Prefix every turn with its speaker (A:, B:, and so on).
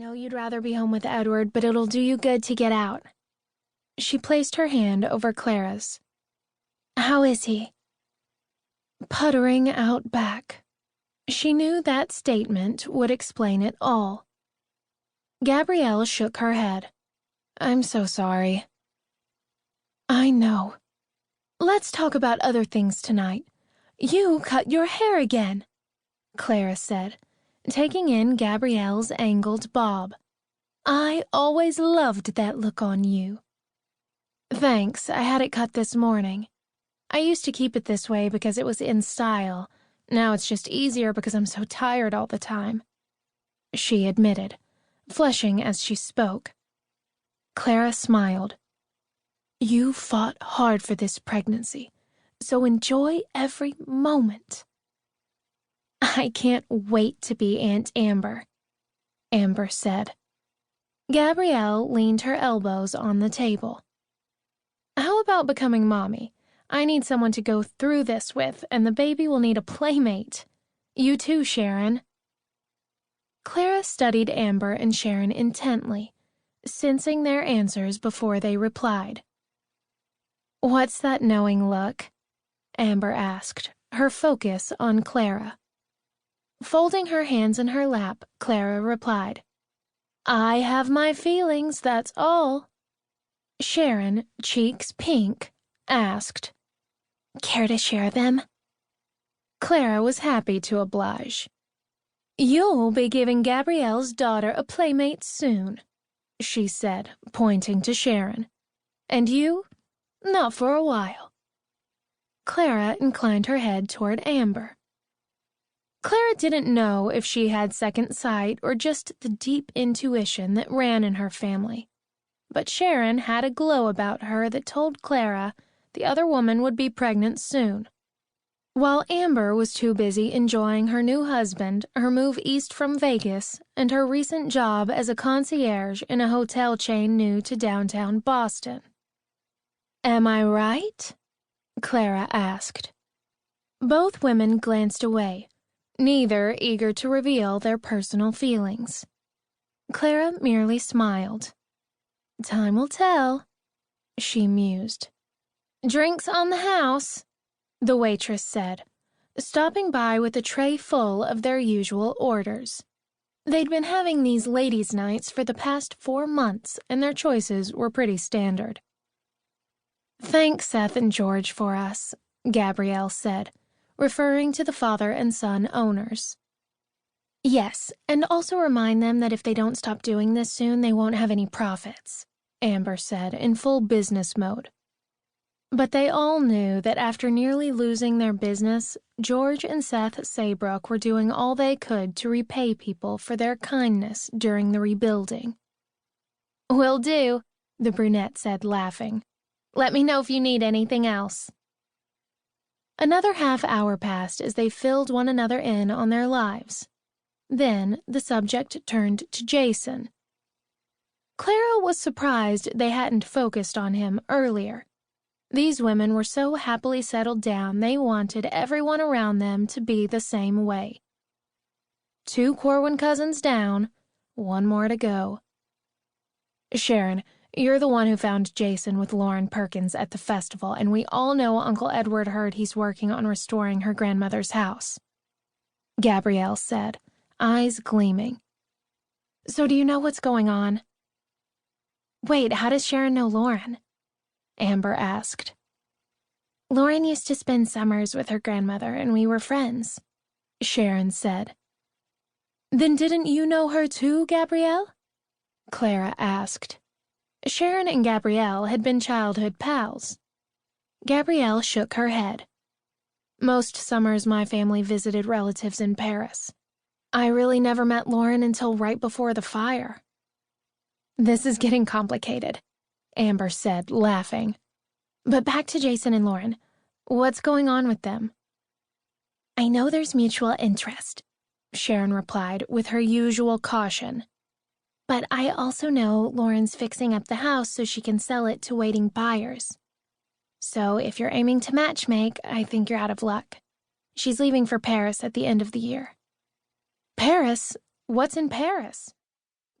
A: know you'd rather be home with Edward, but it'll do you good to get out. She placed her hand over Clara's. How is he? Puttering out back. She knew that statement would explain it all. Gabrielle shook her head. I'm so sorry. I know. Let's talk about other things tonight. You cut your hair again, Clara said, taking in Gabrielle's angled bob. I always loved that look on you. Thanks, I had it cut this morning. I used to keep it this way because it was in style. Now it's just easier because I'm so tired all the time, she admitted, flushing as she spoke. Clara smiled. You fought hard for this pregnancy, so enjoy every moment. I can't wait to be Aunt Amber, Amber said. Gabrielle leaned her elbows on the table. How about becoming mommy? I need someone to go through this with, and the baby will need a playmate. You too, Sharon. Clara studied Amber and Sharon intently, sensing their answers before they replied. What's that knowing look? Amber asked, her focus on Clara. Folding her hands in her lap, Clara replied, I have my feelings, that's all. Sharon, cheeks pink, asked, Care to share them? Clara was happy to oblige. You'll be giving Gabrielle's daughter a playmate soon, she said, pointing to Sharon. And you? Not for a while. Clara inclined her head toward Amber. Clara didn't know if she had second sight or just the deep intuition that ran in her family. But Sharon had a glow about her that told Clara the other woman would be pregnant soon. While Amber was too busy enjoying her new husband, her move east from Vegas, and her recent job as a concierge in a hotel chain new to downtown Boston. Am I right? Clara asked. Both women glanced away, neither eager to reveal their personal feelings. Clara merely smiled. Time will tell, she mused. Drinks on the house, the waitress said, stopping by with a tray full of their usual orders. They'd been having these ladies' nights for the past 4 months, and their choices were pretty standard. Thank Seth and George for us, Gabrielle said, referring to the father and son owners. Yes, and also remind them that if they don't stop doing this soon, they won't have any profits, Amber said in full business mode. But they all knew that after nearly losing their business, George and Seth Saybrook were doing all they could to repay people for their kindness during the rebuilding. Will do, the brunette said, laughing. Let me know if you need anything else. Another half-hour passed as they filled one another in on their lives. Then the subject turned to Jason. Clara was surprised they hadn't focused on him earlier. These women were so happily settled down they wanted everyone around them to be the same way. 2 Corwin cousins down, 1 more to go. Sharon, you're the one who found Jason with Lauren Perkins at the festival, and we all know Uncle Edward heard he's working on restoring her grandmother's house, Gabrielle said, eyes gleaming. So do you know what's going on? Wait, how does Sharon know Lauren? Amber asked. Lauren used to spend summers with her grandmother, and we were friends, Sharon said. Then didn't you know her too, Gabrielle? Clara asked. Sharon and Gabrielle had been childhood pals. Gabrielle shook her head. Most summers my family visited relatives in Paris. I really never met Lauren until right before the fire. This is getting complicated, Amber said, laughing. But back to Jason and Lauren. What's going on with them? I know there's mutual interest, Sharon replied with her usual caution. But I also know Lauren's fixing up the house so she can sell it to waiting buyers. So if you're aiming to matchmake, I think you're out of luck. She's leaving for Paris at the end of the year. Paris? What's in Paris?